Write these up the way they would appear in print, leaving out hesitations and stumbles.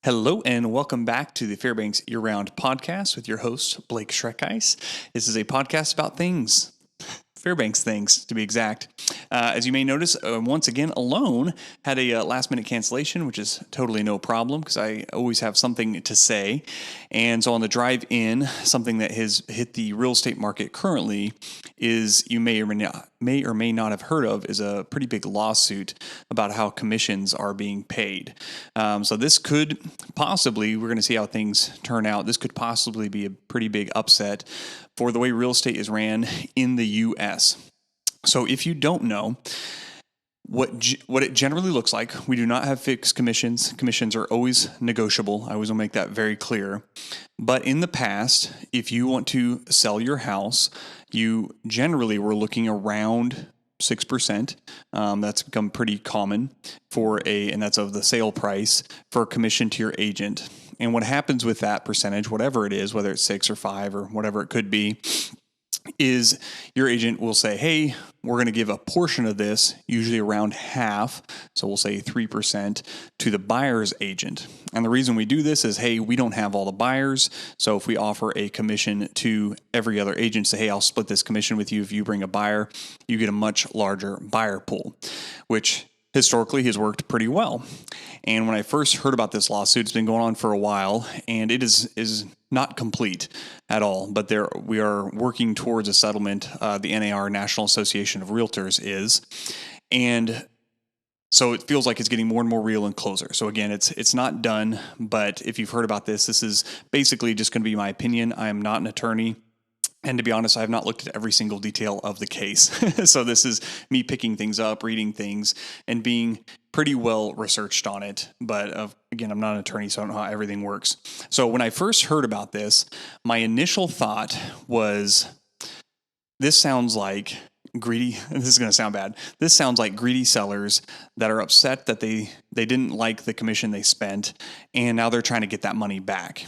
Hello and welcome back to the Fairbanks Year-Round Podcast with your host, Blake Schreckice. This is a podcast about things, Fairbanks things to be exact. As you may notice, once again, Alone had a last-minute cancellation, which is totally no problem because I always have something to say. And so on the drive in, something that has hit the real estate market currently is, you may or may not have heard of, is a pretty big lawsuit about how commissions are being paid. So this could possibly, we're going to see how things turn out, this could possibly be a pretty big upset for the way real estate is ran in the U.S. So if you don't know what it generally looks like, we do not have fixed commissions. Commissions are always negotiable. I always want to make that very clear. But in the past, if you want to sell your house, you generally were looking around 6%. That's become pretty common and that's of the sale price for a commission to your agent. And what happens with that percentage, whatever it is, whether it's 6 or 5 or whatever it could be, is your agent will say, hey, we're going to give a portion of this, usually around half, so we'll say 3%, to the buyer's agent. And the reason we do this is, hey, we don't have all the buyers, so if we offer a commission to every other agent, say, hey, I'll split this commission with you if you bring a buyer, you get a much larger buyer pool, which historically has worked pretty well. And when I first heard about this lawsuit, it's been going on for a while, and it is not complete at all, but we are working towards a settlement. The NAR, National Association of Realtors, is. And so it feels like it's getting more and more real and closer. So again, it's not done, but if you've heard about this is basically just going to be my opinion. I am not an attorney. And to be honest, I have not looked at every single detail of the case. So this is me picking things up, reading things, and being pretty well researched on it. But again, I'm not an attorney, so I don't know how everything works. So when I first heard about this, my initial thought was, this sounds like greedy. This is going to sound bad. This sounds like greedy sellers that are upset that they didn't like the commission they spent, and now they're trying to get that money back.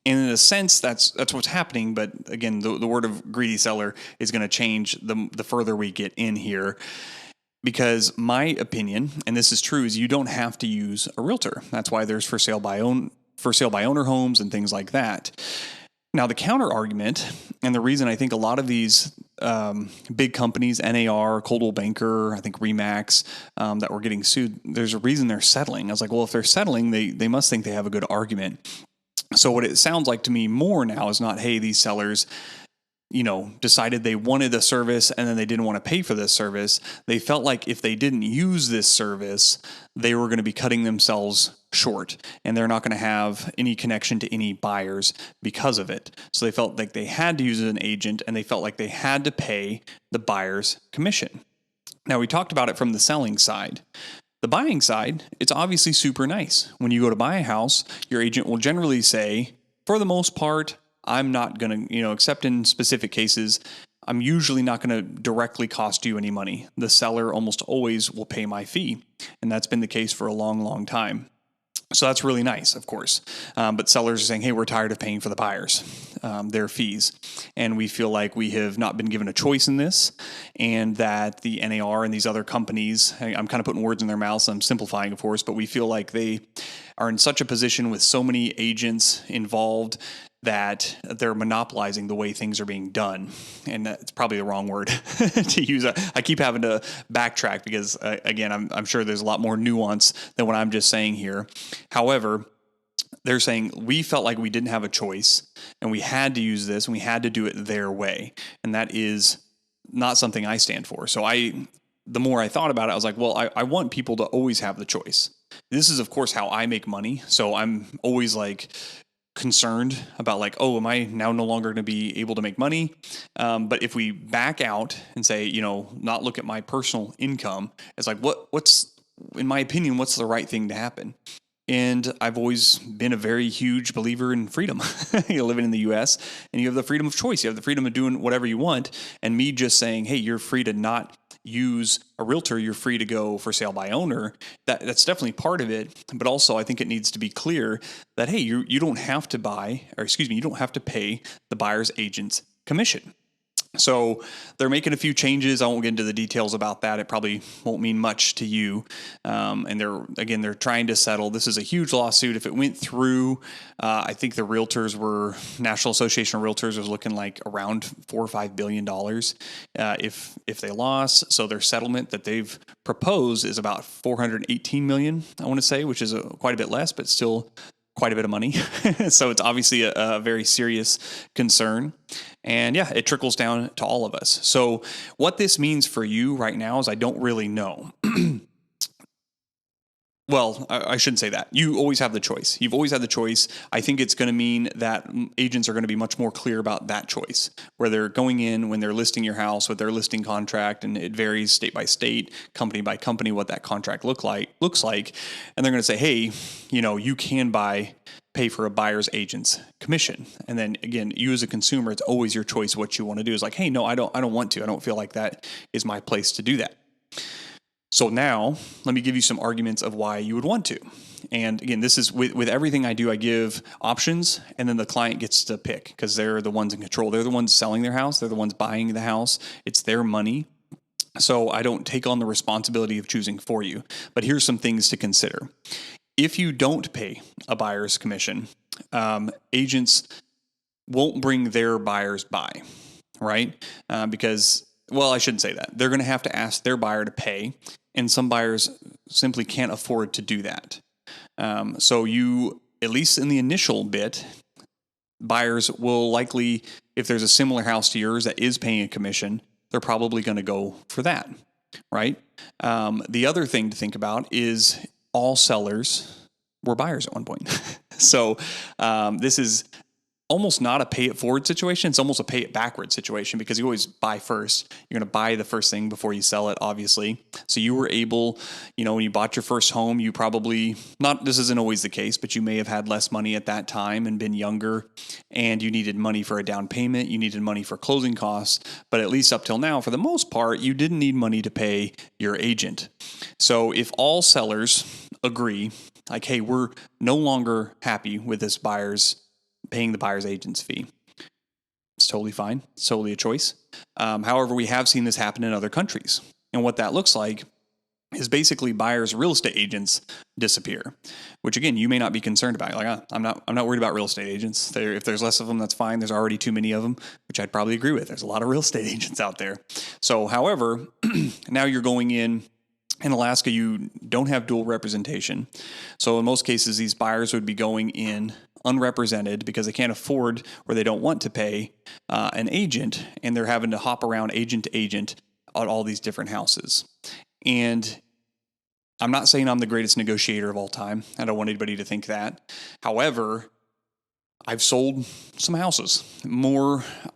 And in a sense, that's what's happening. But again, the word of greedy seller is going to change the further we get in here. Because my opinion, and this is true, is you don't have to use a realtor. That's why there's for sale by owner homes and things like that. Now, the counter argument, and the reason I think a lot of these big companies, NAR, Coldwell Banker, I think Remax, that were getting sued, there's a reason they're settling. I was like, well, if they're settling, they must think they have a good argument. So what it sounds like to me more now is not, hey, these sellers, decided they wanted a service and then they didn't want to pay for this service. They felt like if they didn't use this service, they were going to be cutting themselves short and they're not going to have any connection to any buyers because of it. So they felt like they had to use an agent and they felt like they had to pay the buyer's commission. Now, we talked about it from the selling side. The buying side, it's obviously super nice. When you go to buy a house, your agent will generally say, for the most part, I'm not going to, except in specific cases, I'm usually not going to directly cost you any money. The seller almost always will pay my fee. And that's been the case for a long, long time. So that's really nice, of course. But sellers are saying, hey, we're tired of paying for the buyers, their fees. And we feel like we have not been given a choice in this, and that the NAR and these other companies, I'm kind of putting words in their mouths, I'm simplifying, of course, but we feel like they are in such a position with so many agents involved that they're monopolizing the way things are being done. And that's probably the wrong word to use. I keep having to backtrack because, again, I'm sure there's a lot more nuance than what I'm just saying here. However, they're saying we felt like we didn't have a choice and we had to use this and we had to do it their way. And that is not something I stand for. So the more I thought about it, I was like, well, I want people to always have the choice. This is, of course, how I make money. So I'm always concerned about am I now no longer going to be able to make money? But if we back out and say, not look at my personal income, it's like, what's, in my opinion, what's the right thing to happen? And I've always been a very huge believer in freedom. You're living in the U.S. and you have the freedom of choice. You have the freedom of doing whatever you want. And me just saying, hey, you're free to not use a realtor, you're free to go for sale by owner. That's definitely part of it. But also I think it needs to be clear that, hey, you don't have to you don't have to pay the buyer's agent's commission. So they're making a few changes. I won't get into the details about that. It probably won't mean much to you. And they're trying to settle. This is a huge lawsuit. If it went through, I think the National Association of Realtors was looking like around $4 or $5 billion if they lost. So their settlement that they've proposed is about 418 million. I want to say, which is quite a bit less, but still quite a bit of money. So it's obviously a very serious concern. And yeah, it trickles down to all of us. So what this means for you right now is I don't really know. Well, I shouldn't say that. You always have the choice. You've always had the choice. I think it's going to mean that agents are going to be much more clear about that choice, where they're going in when they're listing your house with their listing contract, and it varies state by state, company by company, what that contract looks like. And they're going to say, hey, you can pay for a buyer's agent's commission. And then again, you as a consumer, it's always your choice what you want to do. It's like, hey, no, I don't want to. I don't feel like that is my place to do that. So now let me give you some arguments of why you would want to. And again, this is with everything I do, I give options, and then the client gets to pick because they're the ones in control. They're the ones selling their house. They're the ones buying the house. It's their money. So I don't take on the responsibility of choosing for you. But here's some things to consider. If you don't pay a buyer's commission, agents won't bring their buyers by, right? Because, well, I shouldn't say that. They're going to have to ask their buyer to pay, and some buyers simply can't afford to do that. So you, at least in the initial bit, buyers will likely, if there's a similar house to yours that is paying a commission, they're probably going to go for that, right? The other thing to think about is all sellers were buyers at one point. So this is almost not a pay it forward situation. It's almost a pay it backward situation because you always buy first. You're going to buy the first thing before you sell it, obviously. So you were able, when you bought your first home, you probably, this isn't always the case, but you may have had less money at that time and been younger, and you needed money for a down payment. You needed money for closing costs. But at least up till now, for the most part, you didn't need money to pay your agent. So if all sellers agree, like, hey, we're no longer happy with this paying the buyer's agent's fee, it's totally fine. It's totally a choice. However, we have seen this happen in other countries. And what that looks like is basically buyers' real estate agents disappear, which again, you may not be concerned about. Like, I'm not worried about real estate agents. If there's less of them, that's fine. There's already too many of them, which I'd probably agree with. There's a lot of real estate agents out there. So, however, now you're going in Alaska, you don't have dual representation. So in most cases, these buyers would be going in unrepresented because they can't afford or they don't want to pay an agent, and they're having to hop around agent to agent on all these different houses. And I'm not saying I'm the greatest negotiator of all time. I don't want anybody to think that. However, I've sold some houses.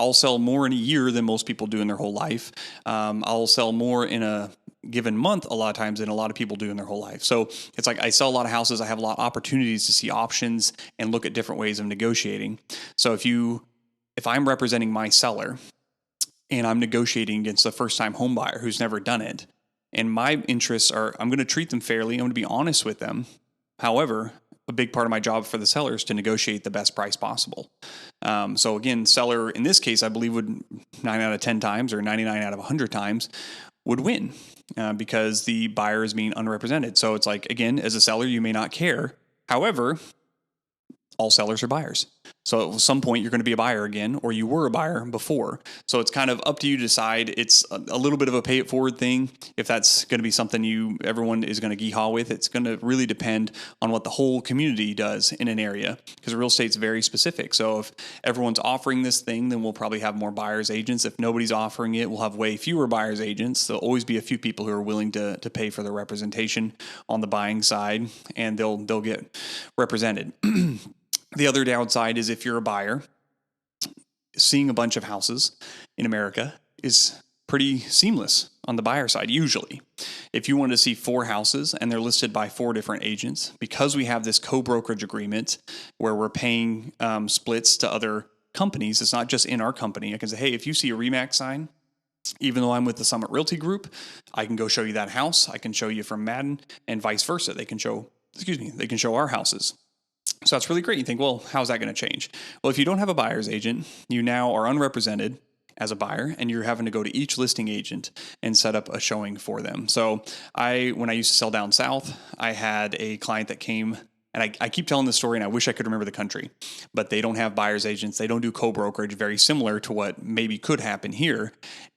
I'll sell more in a year than most people do in their whole life. I'll sell more in a given month a lot of times than a lot of people do in their whole life. So it's like I sell a lot of houses. I have a lot of opportunities to see options and look at different ways of negotiating. So if I'm representing my seller and I'm negotiating against a first-time home buyer who's never done it, and my interests are, I'm going to treat them fairly. I'm going to be honest with them. However, a big part of my job for the seller is to negotiate the best price possible. So again, seller in this case, I believe would 9 out of 10 times or 99 out of 100 times would win because the buyer is being unrepresented. So it's like, again, as a seller, you may not care. However, all sellers are buyers. So at some point, you're going to be a buyer again, or you were a buyer before. So it's kind of up to you to decide. It's a little bit of a pay it forward thing. If that's going to be something everyone is going to gee-haw with, it's going to really depend on what the whole community does in an area, because real estate's very specific. So if everyone's offering this thing, then we'll probably have more buyers agents. If nobody's offering it, we'll have way fewer buyers agents. There'll always be a few people who are willing to pay for the representation on the buying side, and they'll get represented. The other downside is if you're a buyer, seeing a bunch of houses in America is pretty seamless on the buyer side, usually. If you wanted to see 4 houses and they're listed by 4 different agents, because we have this co-brokerage agreement where we're paying splits to other companies, it's not just in our company. I can say, hey, if you see a RE/MAX sign, even though I'm with the Summit Realty Group, I can go show you that house. I can show you from Madden, and vice versa. They can show our houses. So that's really great. You think, well, how's that going to change? Well, if you don't have a buyer's agent, you now are unrepresented, as a buyer, and you're having to go to each listing agent and set up a showing for them. So when I used to sell down south, I had a client that came, and I keep telling this story and I wish I could remember the country, but they don't have buyer's agents. They don't do co-brokerage, very similar to what maybe could happen here.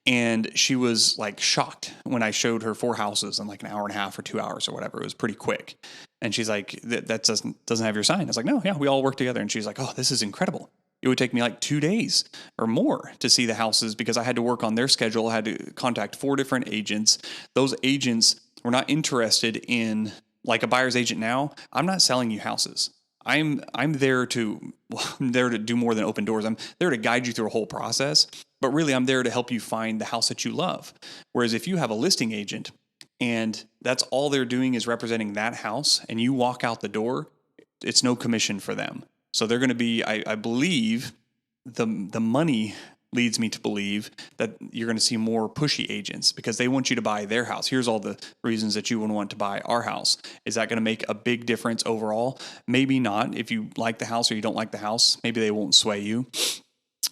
And she was like shocked when I showed her 4 houses in like an hour and a half or 2 hours or whatever. It was pretty quick. And she's like, that doesn't have your sign. I was like, no, yeah, we all work together. And she's like, oh, this is incredible. It would take me like 2 days or more to see the houses because I had to work on their schedule. I had to contact 4 different agents. Those agents were not interested in, like a buyer's agent now. I'm not selling you houses. I'm there to do more than open doors. I'm there to guide you through a whole process, but really I'm there to help you find the house that you love. Whereas if you have a listing agent and that's all they're doing is representing that house and you walk out the door, it's no commission for them. So they're going to be, I believe, the money leads me to believe that you're going to see more pushy agents because they want you to buy their house. Here's all the reasons that you would want to buy our house. Is that going to make a big difference overall? Maybe not. If you like the house or you don't like the house, maybe they won't sway you.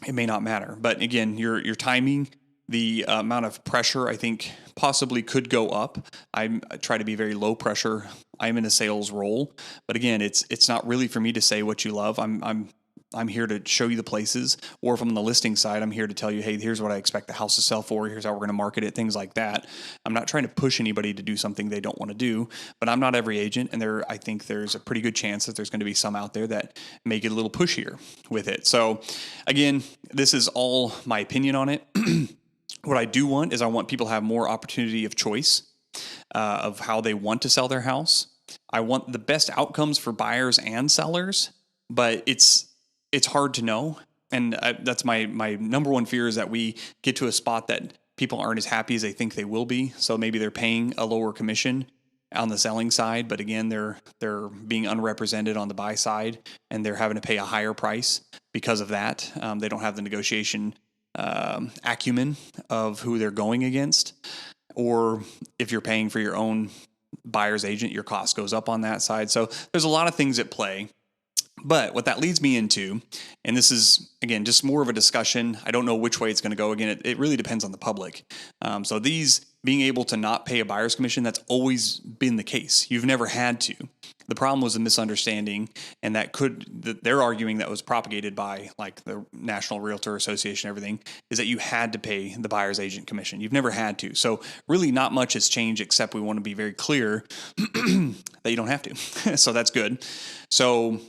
It may not matter. But again, your timing, the amount of pressure, I think possibly could go up. I try to be very low pressure. I'm in a sales role, but again, it's not really for me to say what you love. I'm here to show you the places, or if I'm on the listing side, I'm here to tell you, hey, here's what I expect the house to sell for. Here's how we're going to market it, things like that. I'm not trying to push anybody to do something they don't want to do, but I'm not every agent. And I think there's a pretty good chance that there's going to be some out there that may get a little pushier with it. So again, this is all my opinion on it. What I do want is I want people to have more opportunity of choice of how they want to sell their house. I want the best outcomes for buyers and sellers, but it's hard to know. And that's my number one fear is that we get to a spot that people aren't as happy as they think they will be. So maybe they're paying a lower commission on the selling side, but again, they're being unrepresented on the buy side and they're having to pay a higher price because of that. They don't have the negotiation acumen of who they're going against. Or if you're paying for your own buyer's agent, your cost goes up on that side. So there's a lot of things at play. But what that leads me into, and this is, again, just more of a discussion. I don't know which way it's going to go. Again, it really depends on the public. So these being able to not pay a buyer's commission, that's always been the case. You've never had to. The problem was a misunderstanding, and they're arguing that was propagated by like the National Realtor Association, everything, is that you had to pay the buyer's agent commission. You've never had to. So really not much has changed, except we want to be very clear that you don't have to. So that's good. So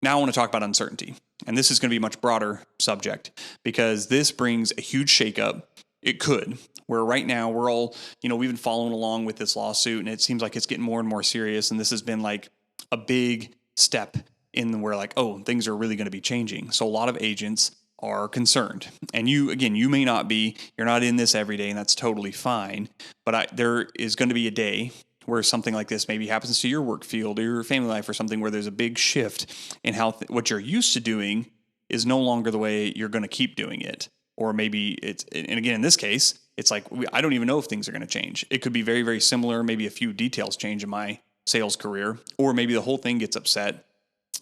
now I want to talk about uncertainty. And this is going to be a much broader subject because this brings a huge shakeup. It could, where right now we're all, we've been following along with this lawsuit and it seems like it's getting more and more serious. And this has been like a big step in where like, oh, things are really going to be changing. So a lot of agents are concerned. And you may not be, you're not in this every day and that's totally fine. But there is going to be a day where something like this maybe happens to your work field or your family life or something where there's a big shift in how what you're used to doing is no longer the way you're going to keep doing it. Or maybe and again, in this case, it's like, I don't even know if things are going to change. It could be very, very similar. Maybe a few details change in my sales career, or maybe the whole thing gets upset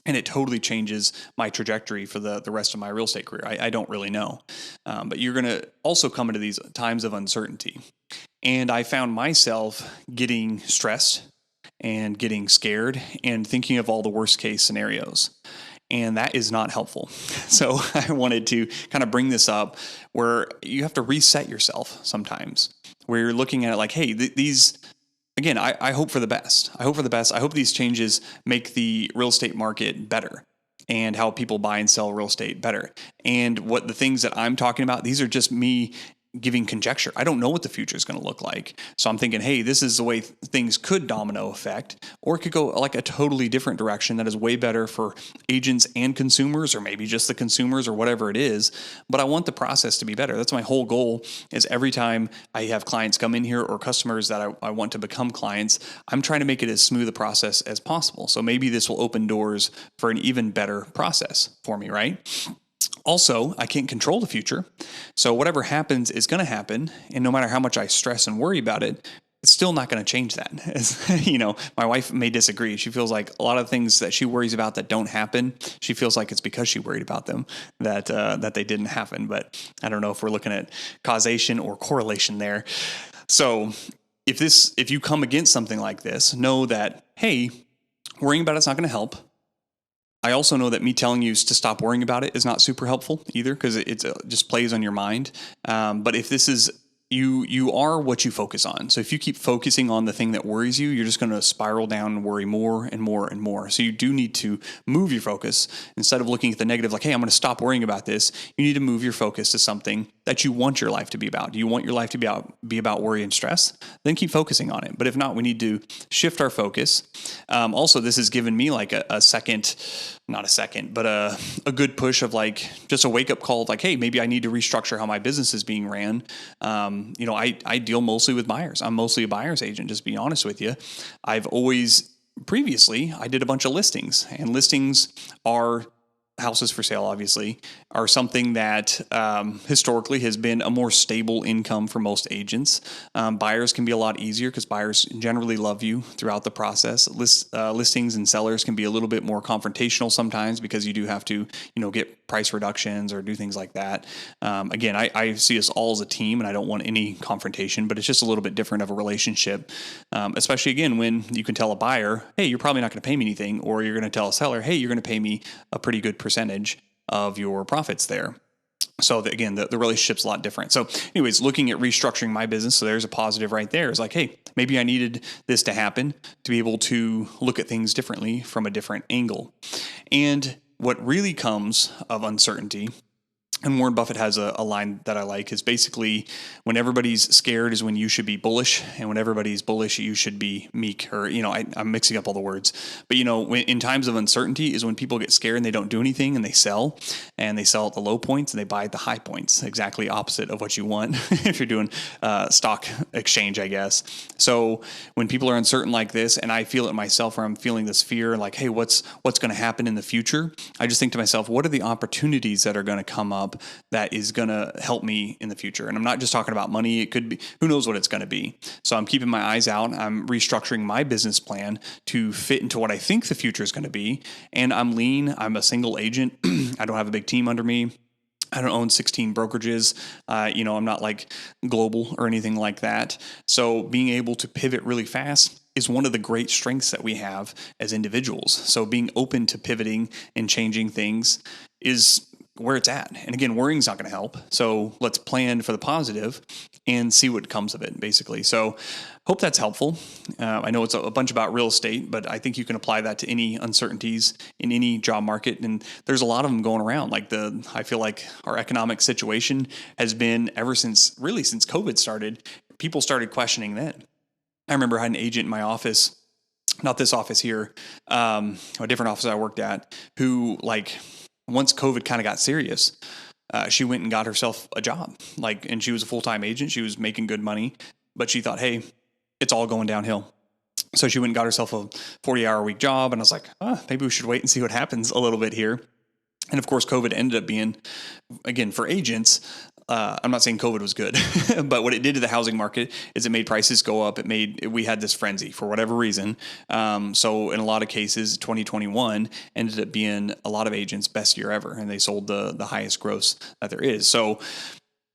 and it totally changes my trajectory for the rest of my real estate career. I don't really know. But you're going to also come into these times of uncertainty. And I found myself getting stressed and getting scared and thinking of all the worst case scenarios. And that is not helpful. So I wanted to kind of bring this up where you have to reset yourself sometimes, where you're looking at it like, hey, these, again, I hope for the best. I hope for the best. I hope these changes make the real estate market better and how people buy and sell real estate better. And what the things that I'm talking about, these are just me giving conjecture. I don't know what the future is going to look like. So I'm thinking, hey, this is the way things could domino effect, or it could go like a totally different direction that is way better for agents and consumers, or maybe just the consumers or whatever it is. But I want the process to be better. That's my whole goal, is every time I have clients come in here or customers that I want to become clients, I'm trying to make it as smooth a process as possible. So maybe this will open doors for an even better process for me, right? Also, I can't control the future. So whatever happens is going to happen. And no matter how much I stress and worry about it, it's still not going to change that. My wife may disagree. She feels like a lot of things that she worries about that don't happen, she feels like it's because she worried about them that they didn't happen. But I don't know if we're looking at causation or correlation there. So if you come against something like this, know that, hey, worrying about it's not going to help. I also know that me telling you to stop worrying about it is not super helpful either, because it just plays on your mind. But if this is you are what you focus on. So if you keep focusing on the thing that worries you, you're just going to spiral down and worry more and more and more. So you do need to move your focus. Instead of looking at the negative, like, hey, I'm going to stop worrying about this, you need to move your focus to something that you want your life to be about. Do you want your life to be about worry and stress? Then keep focusing on it. But if not, we need to shift our focus. Also, this has given me like a second, not a second, but a good push of like just a wake up call of like, hey, maybe I need to restructure how my business is being ran. I deal mostly with buyers. I'm mostly a buyer's agent, just to be honest with you. Previously, I did a bunch of listings, and listings are houses for sale, obviously, are something that historically has been a more stable income for most agents. Buyers can be a lot easier because buyers generally love you throughout the process. Listings and sellers can be a little bit more confrontational sometimes because you do have to, get price reductions or do things like that. Again, I see us all as a team, and I don't want any confrontation, but it's just a little bit different of a relationship, especially, again, when you can tell a buyer, hey, you're probably not going to pay me anything, or you're going to tell a seller, hey, you're going to pay me a pretty good percentage of your profits there. So again, the relationship's a lot different. So anyways, looking at restructuring my business, so there's a positive right there. It's like, hey, maybe I needed this to happen to be able to look at things differently from a different angle. And what really comes of uncertainty, and Warren Buffett has a line that I like, is basically when everybody's scared is when you should be bullish, and when everybody's bullish, you should be meek. Or, I'm mixing up all the words. But, in times of uncertainty is when people get scared and they don't do anything, and they sell at the low points and they buy at the high points. Exactly opposite of what you want if you're doing stock exchange, I guess. So when people are uncertain like this, and I feel it myself, where I'm feeling this fear, like, hey, what's going to happen in the future? I just think to myself, what are the opportunities that are going to come up that is going to help me in the future? And I'm not just talking about money. It could be, who knows what it's going to be. So I'm keeping my eyes out. I'm restructuring my business plan to fit into what I think the future is going to be. And I'm lean. I'm a single agent. I don't have a big team under me. I don't own 16 brokerages. I'm not like global or anything like that. So being able to pivot really fast is one of the great strengths that we have as individuals. So being open to pivoting and changing things is where it's at. And again, worrying's not going to help. So let's plan for the positive and see what comes of it, basically. So hope that's helpful. I know it's a bunch about real estate, but I think you can apply that to any uncertainties in any job market. And there's a lot of them going around. I feel like our economic situation has been ever since COVID started, people started questioning that. I remember I had an agent in my office, not this office here, a different office I worked at, who once COVID kind of got serious, she went and got herself a job. And she was a full-time agent. She was making good money, but she thought, hey, it's all going downhill. So she went and got herself a 40-hour-a-week job. And I was like, maybe we should wait and see what happens a little bit here. And of course, COVID ended up being, again, for agents, I'm not saying COVID was good, but what it did to the housing market is it made prices go up. We had this frenzy for whatever reason. So in a lot of cases, 2021 ended up being a lot of agents' best year ever, and they sold the highest gross that there is. So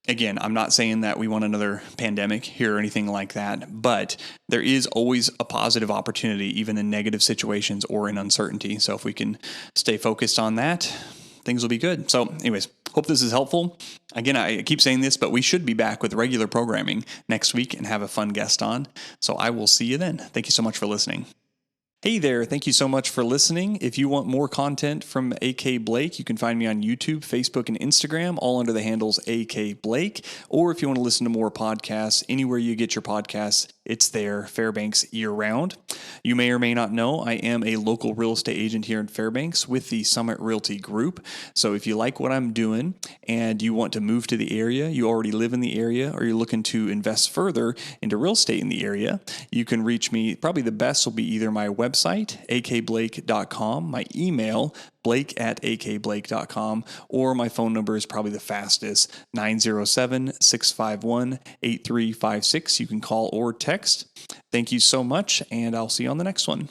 again, I'm not saying that we want another pandemic here or anything like that, but there is always a positive opportunity, even in negative situations or in uncertainty. So if we can stay focused on that, things will be good. So anyways, hope this is helpful. Again, I keep saying this, but we should be back with regular programming next week and have a fun guest on. So I will see you then. Thank you so much for listening. Hey there, thank you so much for listening. If you want more content from AK Blake, you can find me on YouTube, Facebook, and Instagram, all under the handles AK Blake. Or if you want to listen to more podcasts, anywhere you get your podcasts, it's there, Fairbanks year-round. You may or may not know, I am a local real estate agent here in Fairbanks with the Summit Realty Group. So if you like what I'm doing and you want to move to the area, you already live in the area, or you're looking to invest further into real estate in the area, you can reach me. Probably the best will be either my website, akblake.com, my email, blake@akblake.com, or my phone number is probably the fastest, 907-651-8356. You can call or text. Thank you so much, and I'll see you on the next one.